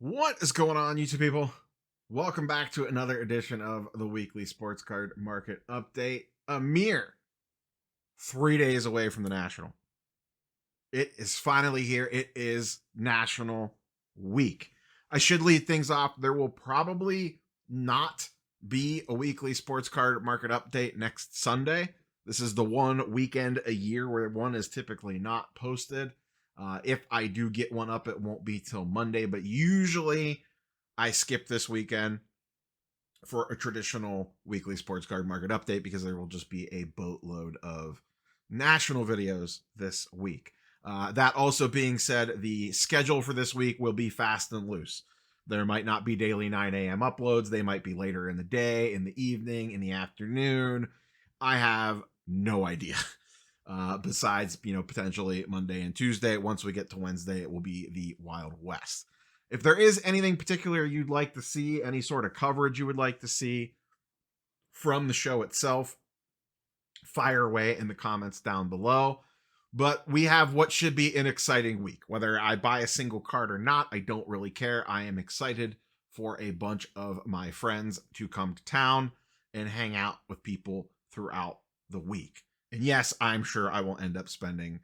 What is going on, YouTube people? Welcome back to another edition of the weekly sports card market update. A mere 3 days away from the National. It is finally here. It is National Week. I should lead things off. There will probably not be a weekly sports card market update next Sunday. This is the one weekend a year where one is typically not posted. If I do get one up, it won't be till Monday, but usually I skip this weekend for a traditional weekly sports card market update because there will just be a boatload of national videos this week. That also being said, the schedule for this week will be fast and loose. There might not be daily 9 a.m. uploads. They might be later in the day, in the evening, in the afternoon. I have no idea. Besides, potentially Monday and Tuesday. Once we get to Wednesday, it will be the Wild West. If there is anything particular you'd like to see, any sort of coverage you would like to see from the show itself, fire away in the comments down below. But we have what should be an exciting week. Whether I buy a single card or not, I don't really care. I am excited for a bunch of my friends to come to town and hang out with people throughout the week. And yes, I'm sure I will end up spending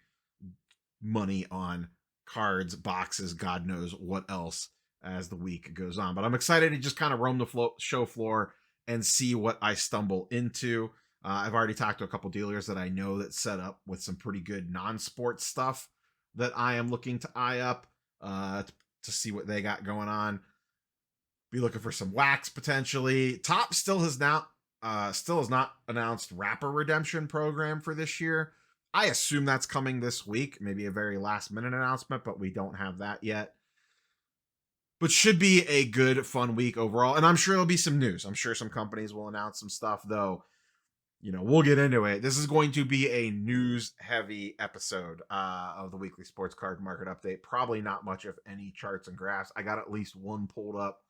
money on cards, boxes, God knows what else as the week goes on. But I'm excited to just kind of roam the show floor and see what I stumble into. I've already talked to a couple dealers that I know that set up with some pretty good non-sports stuff that I am looking to eye up to see what they got going on. Be looking for some wax potentially. Top still has not announced Rapper Redemption program for this year. I assume that's coming this week, maybe a very last minute announcement, but we don't have that yet. But should be a good, fun week overall. And I'm sure there'll be some news. I'm sure some companies will announce some stuff, though. We'll get into it. This is going to be a news-heavy episode of the weekly sports card market update. Probably not much of any charts and graphs. I got at least one pulled up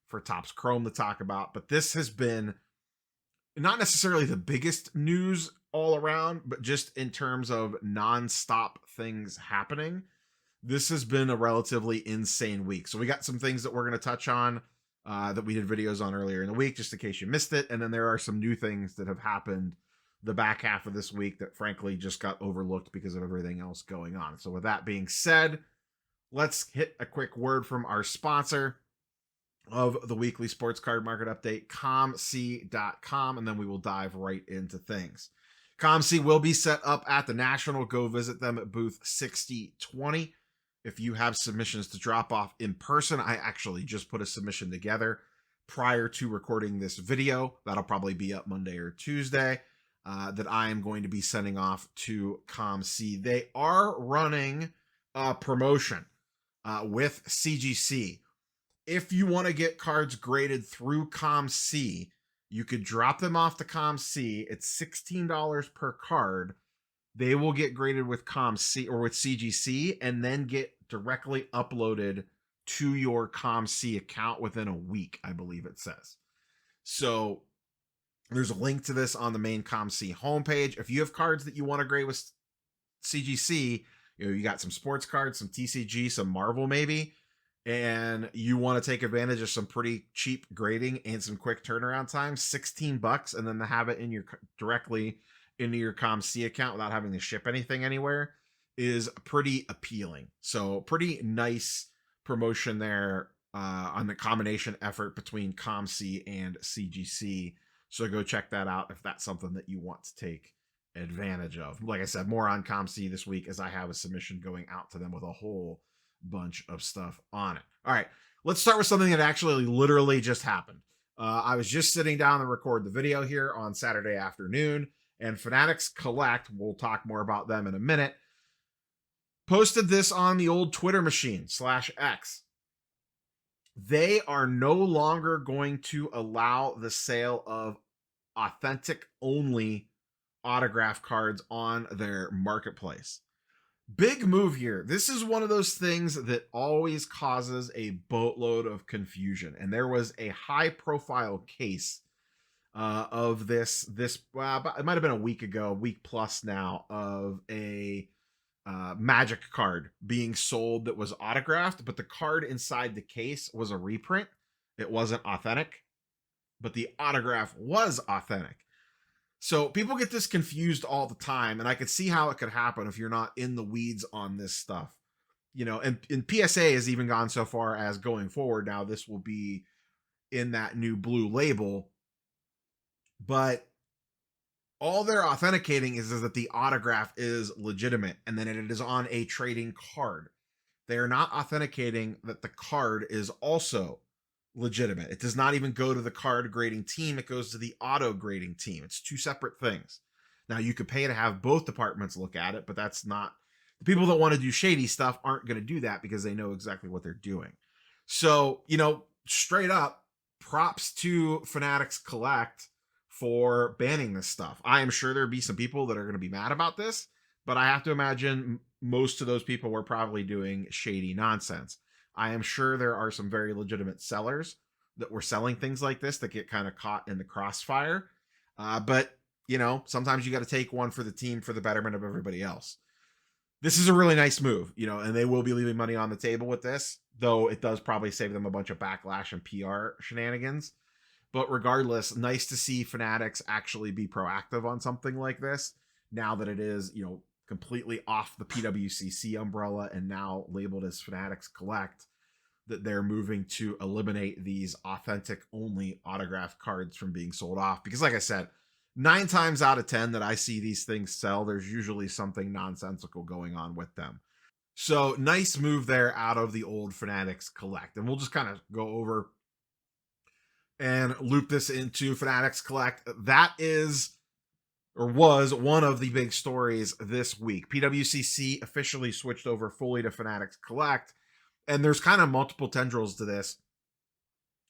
for Topps Chrome to talk about, but this has been not necessarily the biggest news all around, but just in terms of non-stop things happening, this has been a relatively insane week. So we got some things that we're going to touch on that we did videos on earlier in the week, just in case you missed it. And then there are some new things that have happened the back half of this week that frankly just got overlooked because of everything else going on. So with that being said, let's hit a quick word from our sponsor of the weekly sports card market update, COMC.com, and then we will dive right into things. COMC will be set up at the National. Go visit them at booth 6020. If you have submissions to drop off in person, I actually just put a submission together prior to recording this video. That'll probably be up Monday or Tuesday that I am going to be sending off to COMC. They are running a promotion with CGC. If you want to get cards graded through COMC, you could drop them off to COMC. It's $16 per card. They will get graded with COMC or with CGC and then get directly uploaded to your COMC account within a week, I believe it says. So there's a link to this on the main COMC homepage. If you have cards that you want to grade with CGC, you got some sports cards, some TCG, some Marvel maybe, and you want to take advantage of some pretty cheap grading and some quick turnaround time, $16, and then to have it in your directly into your COMC account without having to ship anything anywhere is pretty appealing. So pretty nice promotion there on the combination effort between COMC and CGC. So go check that out if that's something that you want to take advantage of. Like I said, more on COMC this week as I have a submission going out to them with a whole bunch of stuff on it. All right, let's start with something that actually literally just happened. I was just sitting down to record the video here on Saturday afternoon, and Fanatics Collect, we'll talk more about them in a minute, posted this on the old Twitter machine /X. They are no longer going to allow the sale of authentic only autograph cards on their marketplace. Big move here. This is one of those things that always causes a boatload of confusion. And there was a high profile case of this, it might have been a week ago, week plus now, of a Magic card being sold that was autographed, but the card inside the case was a reprint. It wasn't authentic, but the autograph was authentic. So people get this confused all the time, and I could see how it could happen if you're not in the weeds on this stuff. And PSA has even gone so far as going forward now this will be in that new blue label, but all they're authenticating is that the autograph is legitimate and then it is on a trading card. They are not authenticating that the card is also legitimate. It does not even go to the card grading team. It goes to the auto grading team. It's two separate things. Now you could pay to have both departments look at it, but that's not, the people that want to do shady stuff aren't going to do that because they know exactly what they're doing. So, straight up props to Fanatics Collect for banning this stuff. I am sure there'll be some people that are going to be mad about this, but I have to imagine most of those people were probably doing shady nonsense. I am sure there are some very legitimate sellers that were selling things like this that get kind of caught in the crossfire. But, sometimes you got to take one for the team for the betterment of everybody else. This is a really nice move, and they will be leaving money on the table with this, though it does probably save them a bunch of backlash and PR shenanigans. But regardless, nice to see Fanatics actually be proactive on something like this now that it is, completely off the PWCC umbrella and now labeled as Fanatics Collect, that they're moving to eliminate these authentic only autographed cards from being sold off. Because like I said, 9 times out of 10 that I see these things sell, there's usually something nonsensical going on with them. So nice move there out of the old Fanatics Collect. And we'll just kind of go over and loop this into Fanatics Collect. That is, or was, one of the big stories this week. PWCC officially switched over fully to Fanatics Collect, and there's kind of multiple tendrils to this.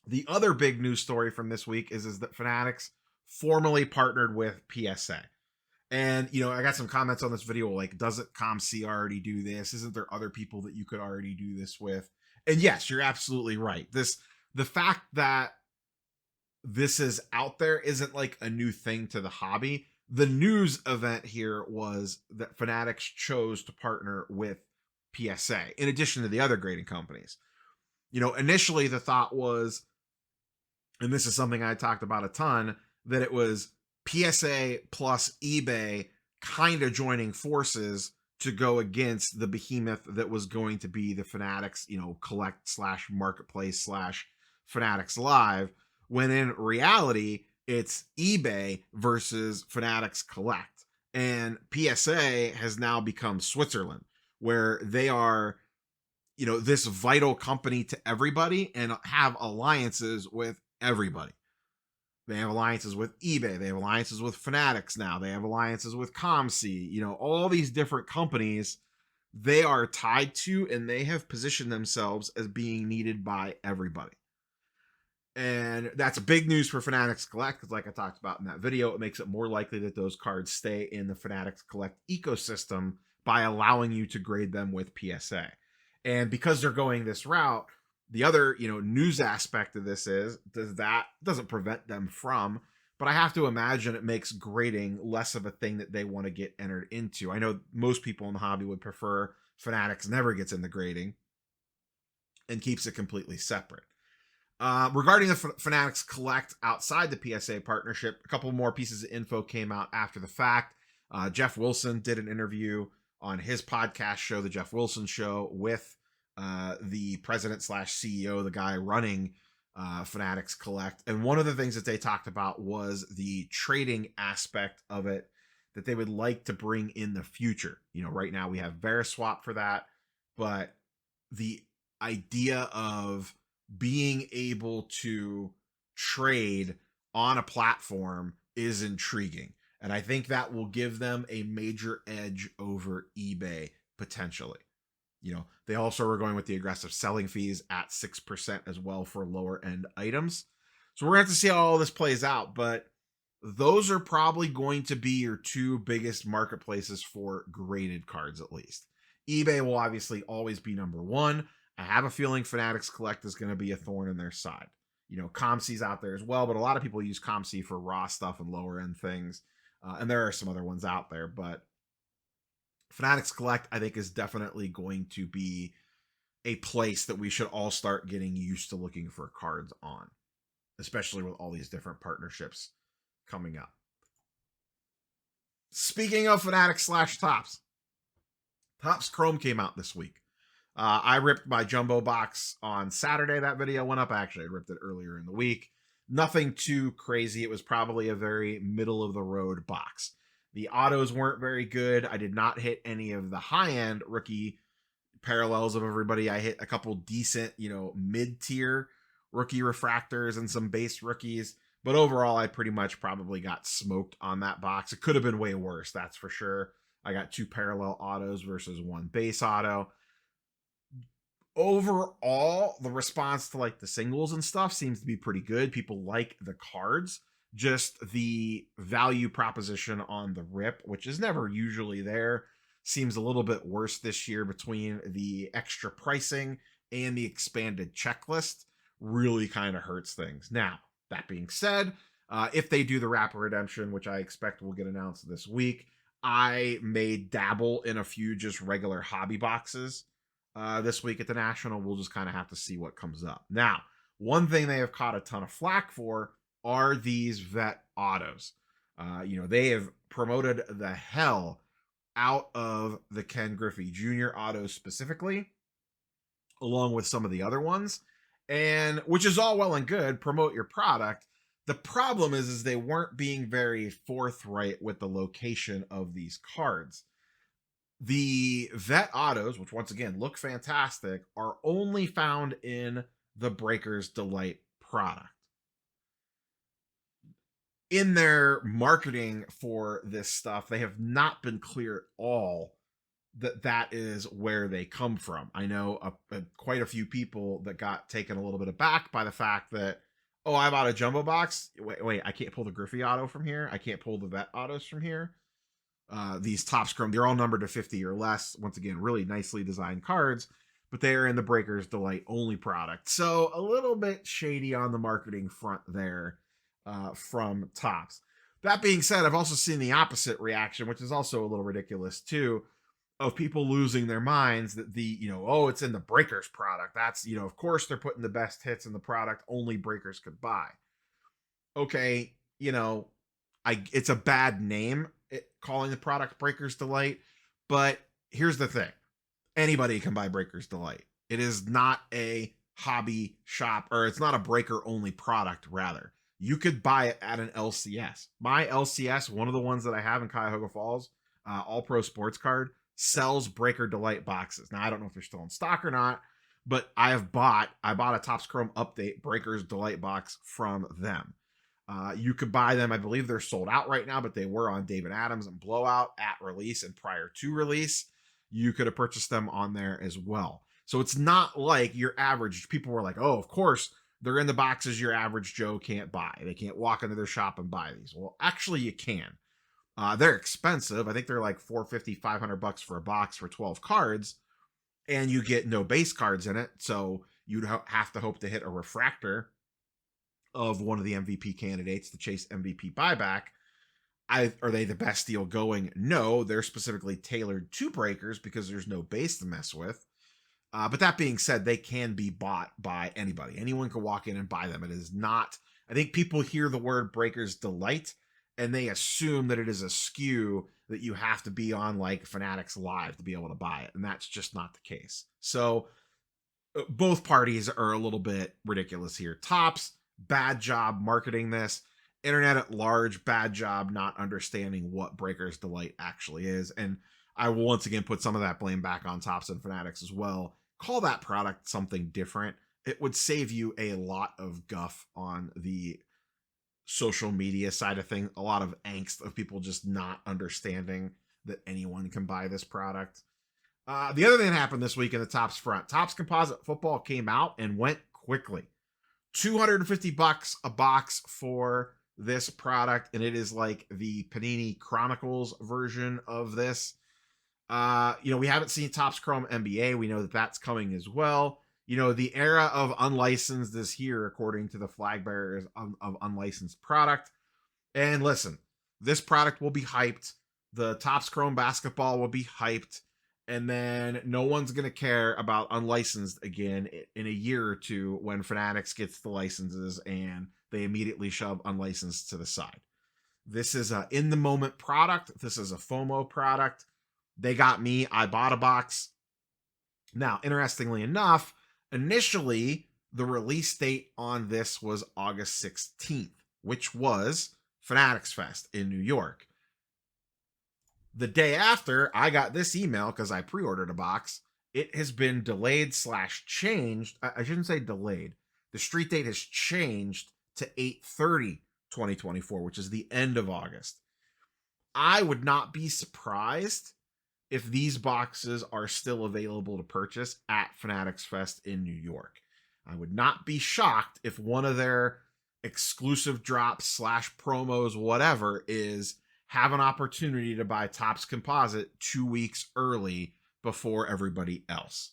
The other big news story from this week is that Fanatics formally partnered with PSA. And, I got some comments on this video like, doesn't COMC already do this? Isn't there other people that you could already do this with? And yes, you're absolutely right. The fact that this is out there isn't like a new thing to the hobby. The news event here was that Fanatics chose to partner with PSA in addition to the other grading companies. Initially the thought was, and this is something I talked about a ton, that it was PSA plus eBay kind of joining forces to go against the behemoth that was going to be the Fanatics, Collect / marketplace / Fanatics Live, when in reality, it's eBay versus Fanatics Collect. And PSA has now become Switzerland, where they are, this vital company to everybody and have alliances with everybody. They have alliances with eBay. They have alliances with Fanatics now. They have alliances with COMC. All these different companies they are tied to, and they have positioned themselves as being needed by everybody. And that's big news for Fanatics Collect, because like I talked about in that video, it makes it more likely that those cards stay in the Fanatics Collect ecosystem by allowing you to grade them with PSA. And because they're going this route, the other, news aspect of this is that doesn't prevent them from, but I have to imagine it makes grading less of a thing that they want to get entered into. I know most people in the hobby would prefer Fanatics never gets into grading and keeps it completely separate. Regarding the Fanatics Collect outside the PSA partnership, a couple more pieces of info came out after the fact. Jeff Wilson did an interview on his podcast show, The Jeff Wilson Show, with the president / CEO, the guy running Fanatics Collect. And one of the things that they talked about was the trading aspect of it that they would like to bring in the future. Right now we have Veriswap for that, but the idea of being able to trade on a platform is intriguing. And I think that will give them a major edge over eBay potentially. They also are going with the aggressive selling fees at 6% as well for lower end items. So we're going to have to see how all this plays out, but those are probably going to be your two biggest marketplaces for graded cards, at least. eBay will obviously always be number one. I have a feeling Fanatics Collect is going to be a thorn in their side. COMC's out there as well, but a lot of people use COMC for raw stuff and lower end things. And there are some other ones out there, but Fanatics Collect, I think, is definitely going to be a place that we should all start getting used to looking for cards on, especially with all these different partnerships coming up. Speaking of Fanatics / Topps, Topps Chrome came out this week. I ripped my jumbo box on Saturday. That video went up. Actually, I ripped it earlier in the week. Nothing too crazy. It was probably a very middle of the road box. The autos weren't very good. I did not hit any of the high-end rookie parallels of everybody. I hit a couple decent, mid-tier rookie refractors and some base rookies. But overall, I pretty much probably got smoked on that box. It could have been way worse, that's for sure. I got 2 parallel autos versus 1 base auto. Overall, the response to like the singles and stuff seems to be pretty good. People like the cards. Just the value proposition on the rip, which is never usually there, seems a little bit worse this year between the extra pricing and the expanded checklist. Really kind of hurts things. Now, that being said, if they do the Rapper Redemption, which I expect will get announced this week, I may dabble in a few just regular hobby boxes this week at the National. We'll just kind of have to see what comes up. Now, one thing they have caught a ton of flack for are these vet autos. They have promoted the hell out of the Ken Griffey Jr. autos specifically, along with some of the other ones, and which is all well and good. Promote your product. The problem is they weren't being very forthright with the location of these cards. The vet autos, which once again look fantastic, are only found in the Breakers Delight product. In their marketing for this stuff, they have not been clear at all that is where they come from. I know quite a few people that got taken a little bit aback by the fact that, oh, I bought a jumbo box. Wait, I can't pull the Griffey auto from here. I can't pull the vet autos from here. These Topps Chrome, they're all numbered to 50 or less. Once again, really nicely designed cards, but they are in the Breakers Delight only product. So a little bit shady on the marketing front there from Topps. That being said, I've also seen the opposite reaction, which is also a little ridiculous too, of people losing their minds that it's in the Breakers product. That's, of course they're putting the best hits in the product only Breakers could buy. Okay, it's a bad name calling the product Breakers Delight, but here's the thing. Anybody can buy Breakers Delight. It is not a hobby shop, or it's not a breaker only product, rather. You could buy it at an LCS. My LCS, one of the ones that I have in Cuyahoga Falls, All Pro Sports Card, sells Breaker Delight boxes. Now, I don't know if they're still in stock or not, but I bought a Topps Chrome Update Breakers Delight box from them. You could buy them. I believe they're sold out right now, but they were on David Adams and Blowout at release and prior to release. You could have purchased them on there as well. So it's not like your average, people were like, oh, of course, they're in the boxes your average Joe can't buy. They can't walk into their shop and buy these. Well, actually, you can. They're expensive. I think they're like $450, $500 for a box for 12 cards, and you get no base cards in it. So you'd have to hope to hit a refractor of one of the MVP candidates to chase MVP buyback. Are they the best deal going? No, they're specifically tailored to breakers because there's no base to mess with. But that being said, they can be bought by anybody. Anyone can walk in and buy them. It is not, I think people hear the word Breakers Delight and they assume that it is a SKU that you have to be on like Fanatics Live to be able to buy it. And that's just not the case. So both parties are a little bit ridiculous here. Topps, bad job marketing this. Internet at large, bad job not understanding what Breakers Delight actually is. And I will once again put some of that blame back on Topps and Fanatics as well. Call that product something different. It would save you a lot of guff on the social media side of things, a lot of angst of people just not understanding that anyone can buy this product. The other thing that happened this week in the Topps front, Topps Composite Football came out and went quickly. $250 a box for this product, and it is like the Panini Chronicles version of this. We haven't seen Topps Chrome NBA. We know that that's coming as well. The era of unlicensed is here, according to the flag bearers of unlicensed product. And listen, this product will be hyped. The Topps Chrome basketball will be hyped, and then no one's going to care about unlicensed again in a year or two when Fanatics gets the licenses and they immediately shove unlicensed to the side. This is a in the moment product. This is a FOMO product. They got me. I bought a box. Now, interestingly enough, initially the release date on this was August 16th, which was Fanatics Fest in New York. The day after, I got this email because I pre-ordered a box. It has been delayed / changed. I shouldn't say delayed. The street date has changed to 8/30/2024, which is the end of August. I would not be surprised if these boxes are still available to purchase at Fanatics Fest in New York. I would not be shocked if one of their exclusive drops / promos, whatever, is have an opportunity to buy Topps Composite 2 weeks early before everybody else.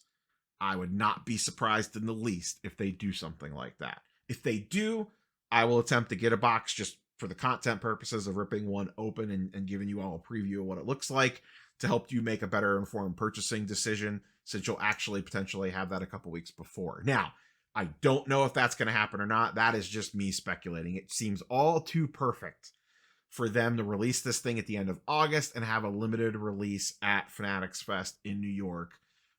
I would not be surprised in the least if they do something like that. If they do, I will attempt to get a box just for the content purposes of ripping one open and giving you all a preview of what it looks like to help you make a better informed purchasing decision, since you'll actually potentially have that a couple weeks before. Now, I don't know if that's going to happen or not. That is just me speculating. It seems all too perfect for them to release this thing at the end of August and have a limited release at Fanatics Fest in New York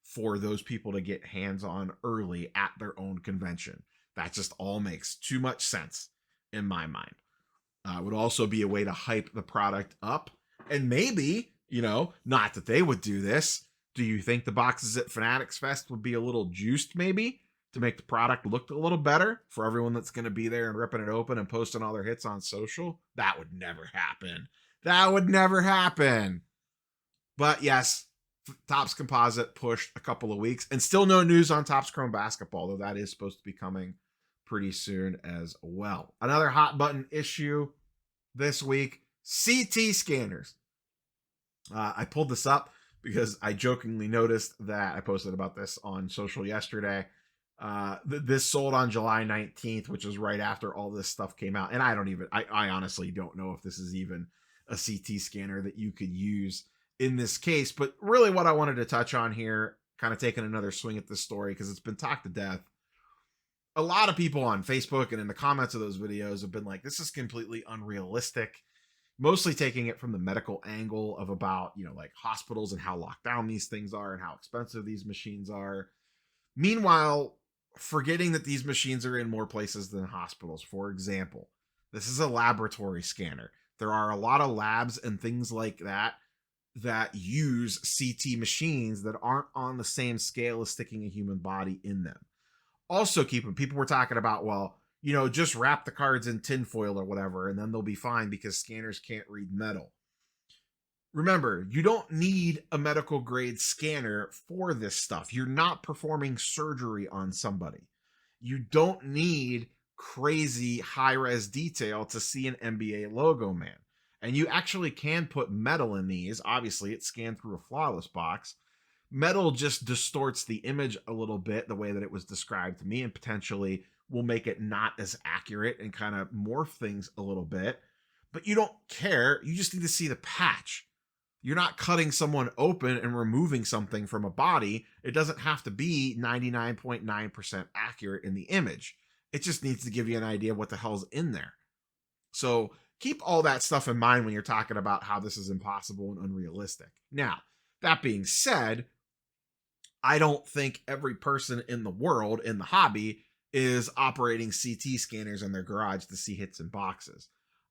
for those people to get hands-on early at their own convention. That just all makes too much sense in my mind. It would also be a way to hype the product up. And maybe, not that they would do this. Do you think the boxes at Fanatics Fest would be a little juiced maybe to make the product look a little better for everyone that's going to be there and ripping it open and posting all their hits on social? That would never happen. That would never happen. But yes, Topps Composite pushed a couple of weeks, and still no news on Topps Chrome basketball, though that is supposed to be coming pretty soon as well. Another hot button issue this week, CT scanners. I pulled this up because I jokingly noticed that I posted about this on social yesterday. This sold on July 19th, which is right after all this stuff came out. And I honestly don't know if this is even a CT scanner that you could use in this case. But really what I wanted to touch on here, kind of taking another swing at this story because it's been talked to death. A lot of people on Facebook and in the comments of those videos have been like, this is completely unrealistic. Mostly taking it from the medical angle of about, like hospitals and how locked down these things are and how expensive these machines are. Meanwhile, forgetting that these machines are in more places than hospitals. For example, this is a laboratory scanner. There are a lot of labs and things like that use CT machines that aren't on the same scale as sticking a human body in them. Also, people were talking about, well, just wrap the cards in tinfoil or whatever, and then they'll be fine because scanners can't read metal. Remember, you don't need a medical grade scanner for this stuff. You're not performing surgery on somebody. You don't need crazy high-res detail to see an NBA logo, man. And you actually can put metal in these. Obviously, it's scanned through a flawless box. Metal just distorts the image a little bit, the way that it was described to me, and potentially will make it not as accurate and kind of morph things a little bit. But you don't care. You just need to see the patch. You're not cutting someone open and removing something from a body. It doesn't have to be 99.9% accurate in the image. It just needs to give you an idea of what the hell's in there. So keep all that stuff in mind when you're talking about how this is impossible and unrealistic. Now, that being said, I don't think every person in the world, in the hobby, is operating CT scanners in their garage to see hits in boxes.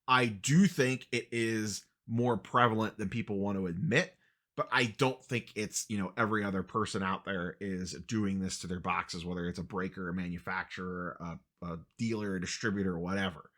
I do think it is more prevalent than people want to admit, but I don't think it's, every other person out there is doing this to their boxes, whether it's a breaker, a manufacturer, a dealer, a distributor, whatever.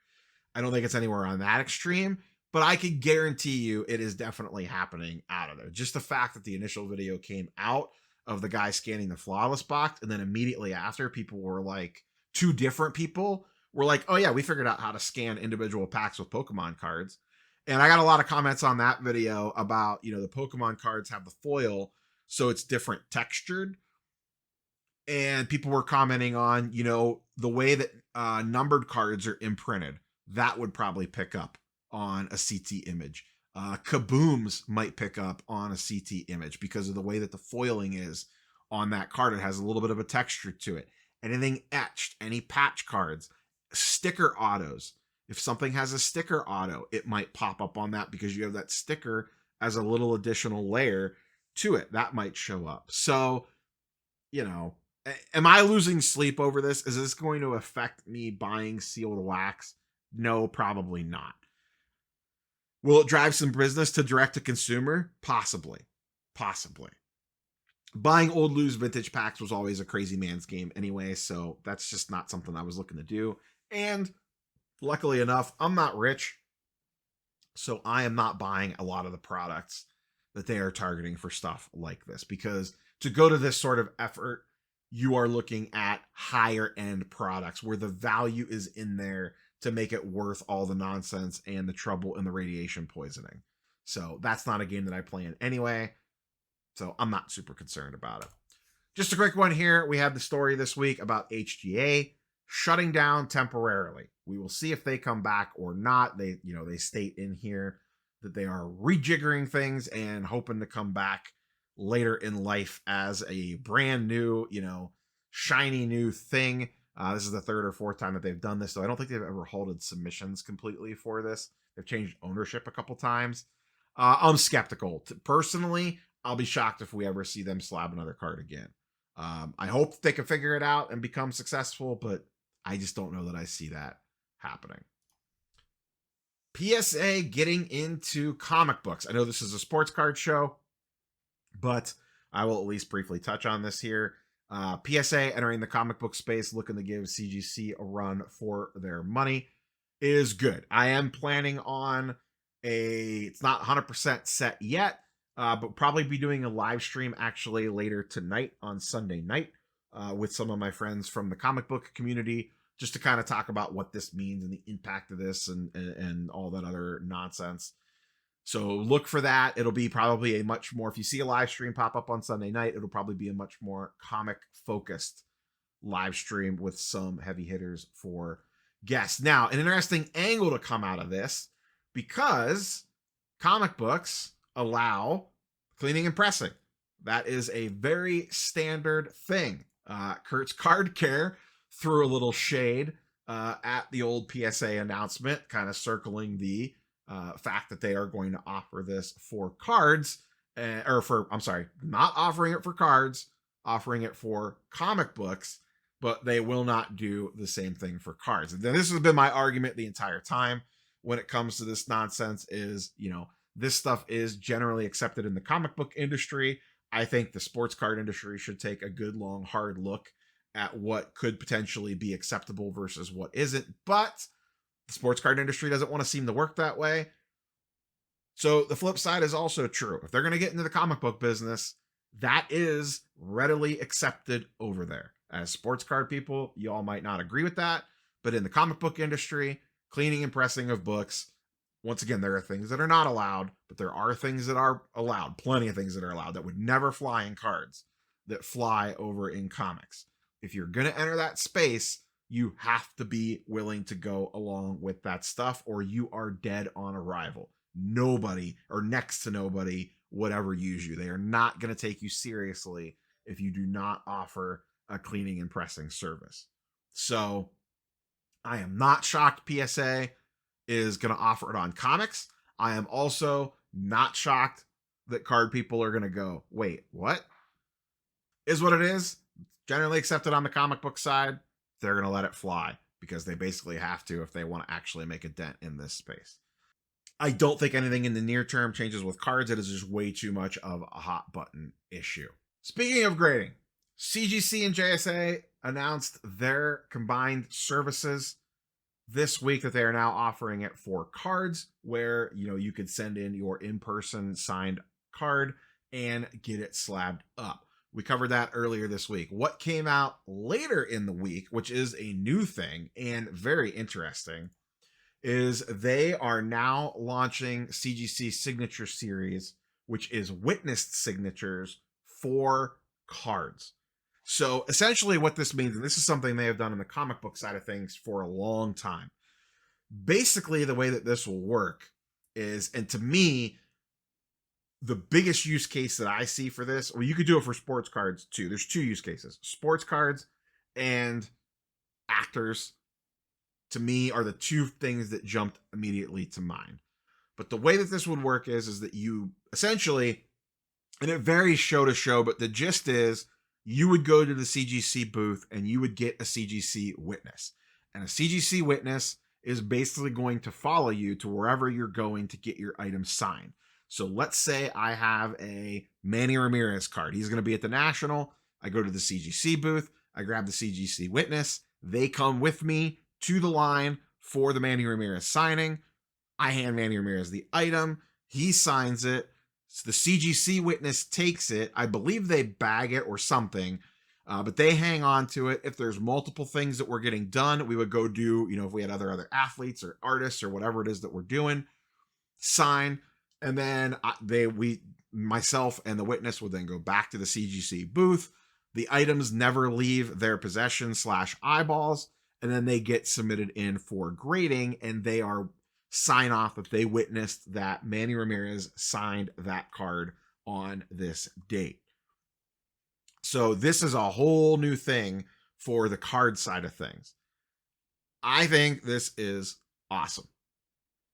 I don't think it's anywhere on that extreme, but I can guarantee you it is definitely happening out of there. Just the fact that the initial video came out of the guy scanning the flawless box, and then immediately after, people were like, two different people were like, oh yeah, we figured out how to scan individual packs with Pokemon cards. And I got a lot of comments on that video about, the Pokemon cards have the foil, so it's different textured. And people were commenting on, the way that numbered cards are imprinted. That would probably pick up on a CT image. Kabooms might pick up on a CT image because of the way that the foiling is on that card. It has a little bit of a texture to it. Anything etched, any patch cards, sticker autos. If something has a sticker auto, it might pop up on that because you have that sticker as a little additional layer to it. That might show up. So, am I losing sleep over this? Is this going to affect me buying sealed wax? No, probably not. Will it drive some business to direct to consumer? Possibly. Buying old loose vintage packs was always a crazy man's game anyway, so that's just not something I was looking to do. And luckily enough, I'm not rich, so I am not buying a lot of the products that they are targeting for stuff like this, because to go to this sort of effort, you are looking at higher end products where the value is in there to make it worth all the nonsense and the trouble and the radiation poisoning. So that's not a game that I play in anyway. So I'm not super concerned about it. Just a quick one here. We have the story this week about HGA shutting down temporarily. We will see if they come back or not. They state in here that they are rejiggering things and hoping to come back later in life as a brand new, shiny new thing. This is the third or fourth time that they've done this, so I don't think they've ever halted submissions completely for this. They've changed ownership a couple times. I'm skeptical. Personally, I'll be shocked if we ever see them slab another card again. I hope they can figure it out and become successful, but I just don't know that I see that happening. PSA getting into comic books. I know this is a sports card show, but I will at least briefly touch on this here. PSA entering the comic book space, looking to give CGC a run for their money, is good. I am planning on it's not 100% set yet, but probably be doing a live stream actually later tonight on Sunday night with some of my friends from the comic book community, just to kind of talk about what this means and the impact of this and all that other nonsense. So look for that. It'll be probably a much more, if you see a live stream pop up on Sunday night, it'll probably be a much more comic focused live stream with some heavy hitters for guests. Now, an interesting angle to come out of this, because comic books allow cleaning and pressing. That is a very standard thing. Kurt's Card Care threw a little shade at the old PSA announcement, kind of circling the fact that they are going to offer this for cards, not offering it for cards, offering it for comic books, but they will not do the same thing for cards. And this has been my argument the entire time when it comes to this nonsense is, this stuff is generally accepted in the comic book industry. I think the sports card industry should take a good, long, hard look at what could potentially be acceptable versus what isn't. But the sports card industry doesn't want to seem to work that way. So the flip side is also true. If they're going to get into the comic book business, that is readily accepted over there. As sports card people, you all might not agree with that, but in the comic book industry, cleaning and pressing of books, once again, there are things that are not allowed, but there are things that are allowed. Plenty of things that are allowed that would never fly in cards that fly over in comics. If you're going to enter that space, you have to be willing to go along with that stuff, or you are dead on arrival. Nobody, or next to nobody, would ever use you. They are not going to take you seriously if you do not offer a cleaning and pressing service. So I am not shocked PSA is going to offer it on comics. I am also not shocked that card people are going to go, wait, what? Is what it is. Generally accepted on the comic book side. They're going to let it fly because they basically have to if they want to actually make a dent in this space. I don't think anything in the near term changes with cards. It is just way too much of a hot button issue. Speaking of grading, CGC and JSA announced their combined services this week that they are now offering it for cards, where you could send in your in-person signed card and get it slabbed up. We covered that earlier this week. What came out later in the week, which is a new thing and very interesting, is they are now launching CGC Signature Series, which is witnessed signatures for cards. So essentially what this means, and this is something they have done in the comic book side of things for a long time. Basically, the way that this will work is, and to me, the biggest use case that I see for this, or you could do it for sports cards too. There's two use cases. Sports cards and actors, to me, are the two things that jumped immediately to mind. But the way that this would work is that you essentially, and it varies show to show, but the gist is you would go to the CGC booth and you would get a CGC witness. And a CGC witness is basically going to follow you to wherever you're going to get your item signed. So let's say I have a Manny Ramirez card. He's going to be at the National. I go to the CGC booth. I grab the CGC witness. They come with me to the line for the Manny Ramirez signing. I hand Manny Ramirez the item. He signs it. So the CGC witness takes it. I believe they bag it or something, but they hang on to it. If there's multiple things that we're getting done, we would go do, if we had other athletes or artists or whatever it is that we're doing, sign. And then myself and the witness would then go back to the CGC booth. The items never leave their possession / eyeballs, and then they get submitted in for grading, and they are sign off that they witnessed that Manny Ramirez signed that card on this date. So this is a whole new thing for the card side of things. I think this is awesome.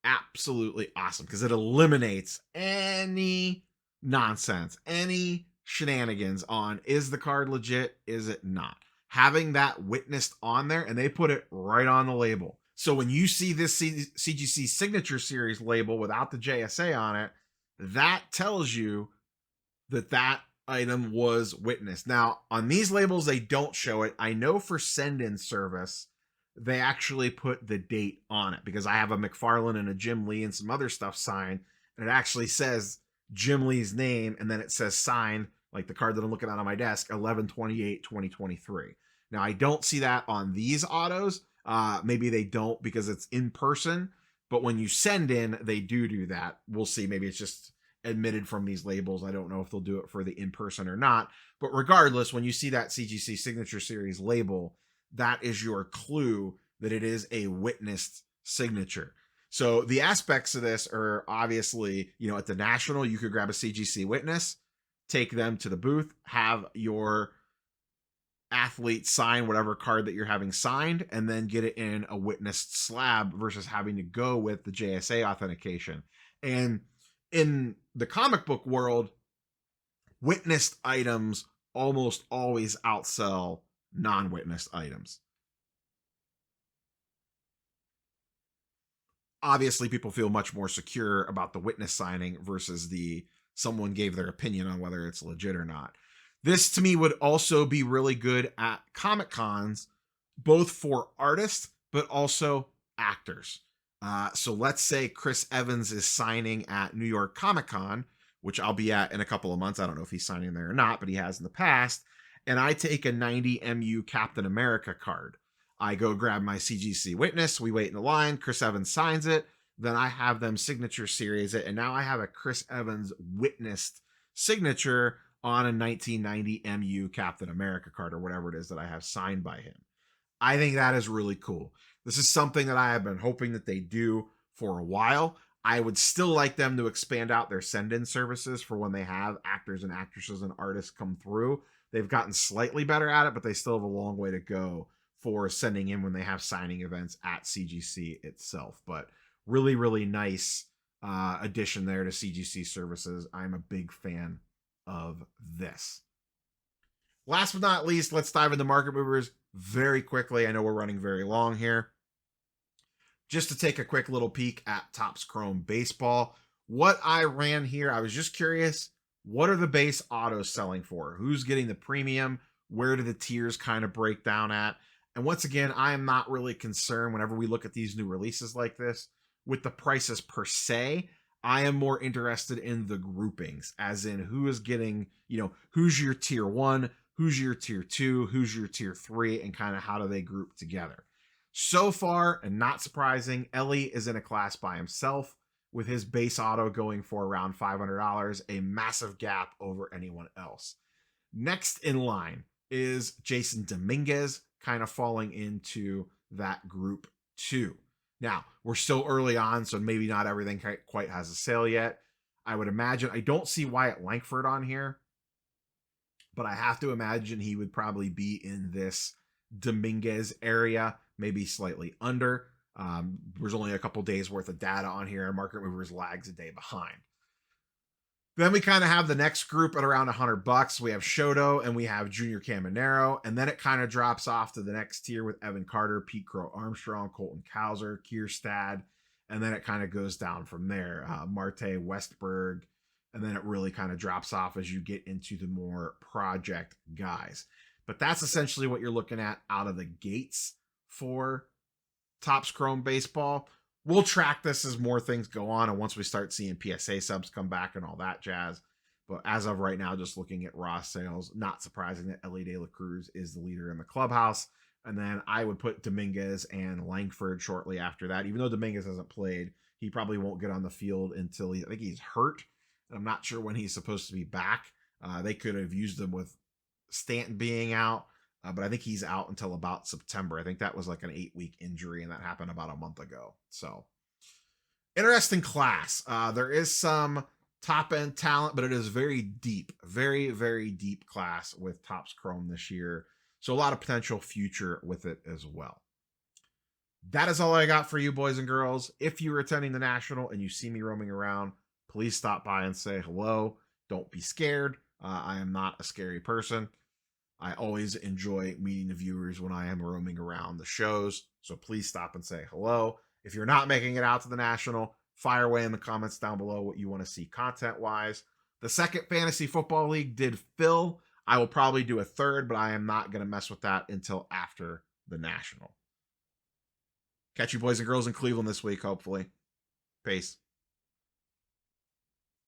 Absolutely awesome, because it eliminates any nonsense, any shenanigans on, is the card legit, is it not? Having that witnessed on there, and they put it right on the label. So when you see this CGC Signature Series label without the JSA on it, that tells you that that item was witnessed. Now, on these labels, they don't show it. I know for send-in service, they actually put the date on it, because I have a McFarlane and a Jim Lee and some other stuff signed, and it actually says Jim Lee's name, and then it says signed, like the card that I'm looking at on my desk, 11/28/2023. Now, I don't see that on these autos. Maybe they don't because it's in person, but when you send in, they do that. We'll see. Maybe it's just admitted from these labels. I don't know if they'll do it for the in-person or not, but regardless, when you see that CGC Signature Series label, that is your clue that it is a witnessed signature. So the aspects of this are obviously, at the National, you could grab a CGC witness, take them to the booth, have your athlete sign whatever card that you're having signed, and then get it in a witnessed slab versus having to go with the JSA authentication. And in the comic book world, witnessed items almost always outsell non-witnessed items. Obviously, people feel much more secure about the witness signing versus someone gave their opinion on whether it's legit or not. This, to me, would also be really good at Comic Cons, both for artists, but also actors. So let's say Chris Evans is signing at New York Comic Con, which I'll be at in a couple of months. I don't know if he's signing there or not, but he has in the past. And I take a 90 MU Captain America card. I go grab my CGC witness. We wait in the line. Chris Evans signs it. Then I have them signature series it. And now I have a Chris Evans witnessed signature on a 1990 MU Captain America card, or whatever it is that I have signed by him. I think that is really cool. This is something that I have been hoping that they do for a while. I would still like them to expand out their send-in services for when they have actors and actresses and artists come through. They've gotten slightly better at it, but they still have a long way to go for sending in when they have signing events at CGC itself. But really, really nice addition there to CGC services. I'm a big fan of this. Last but not least, let's dive into market movers very quickly. I know we're running very long here. Just to take a quick little peek at Topps Chrome Baseball. What I ran here, I was just curious, what are the base autos selling for? Who's getting the premium? Where do the tiers kind of break down at? And once again, I am not really concerned whenever we look at these new releases like this with the prices per se. I am more interested in the groupings, as in who is getting, who's your tier 1, who's your tier 2, who's your tier 3, and kind of how do they group together. So far, and not surprising, Ellie is in a class by himself with his base auto going for around $500, a massive gap over anyone else. Next in line is Jason Dominguez, kind of falling into that group too. Now, we're still early on, so maybe not everything quite has a sale yet. I would imagine, I don't see Wyatt Langford on here, but I have to imagine he would probably be in this Dominguez area, maybe slightly under. There's only a couple days worth of data on here, and Market Movers lags a day behind. Then we kind of have the next group at around $100. We have Shoto and we have Junior Caminero, and then it kind of drops off to the next tier with Evan Carter, Pete Crow Armstrong, Colton Cowser, Kierstad, and then it kind of goes down from there. Marte Westberg, and then it really kind of drops off as you get into the more project guys. But that's essentially what you're looking at out of the gates for Topps Chrome Baseball. We'll track this as more things go on, and once we start seeing PSA subs come back and all that jazz. But as of right now, just looking at raw sales, not surprising that Ellie De La Cruz is the leader in the clubhouse. And then I would put Dominguez and Langford shortly after that. Even though Dominguez hasn't played, he probably won't get on the field until I think he's hurt. And I'm not sure when he's supposed to be back. They could have used him with Stanton being out. But I think he's out until about September. I think that was like an 8-week injury, and that happened about a month ago. So, interesting class. There is some top-end talent, but it is very deep. Very, very deep class with Topps Chrome this year. So, a lot of potential future with it as well. That is all I got for you, boys and girls. If you're attending the National and you see me roaming around, please stop by and say hello. Don't be scared. I am not a scary person. I always enjoy meeting the viewers when I am roaming around the shows. So please stop and say hello. If you're not making it out to the National, fire away in the comments down below what you want to see content-wise. The second Fantasy Football League did fill. I will probably do a third, but I am not going to mess with that until after the National. Catch you boys and girls in Cleveland this week, hopefully. Peace.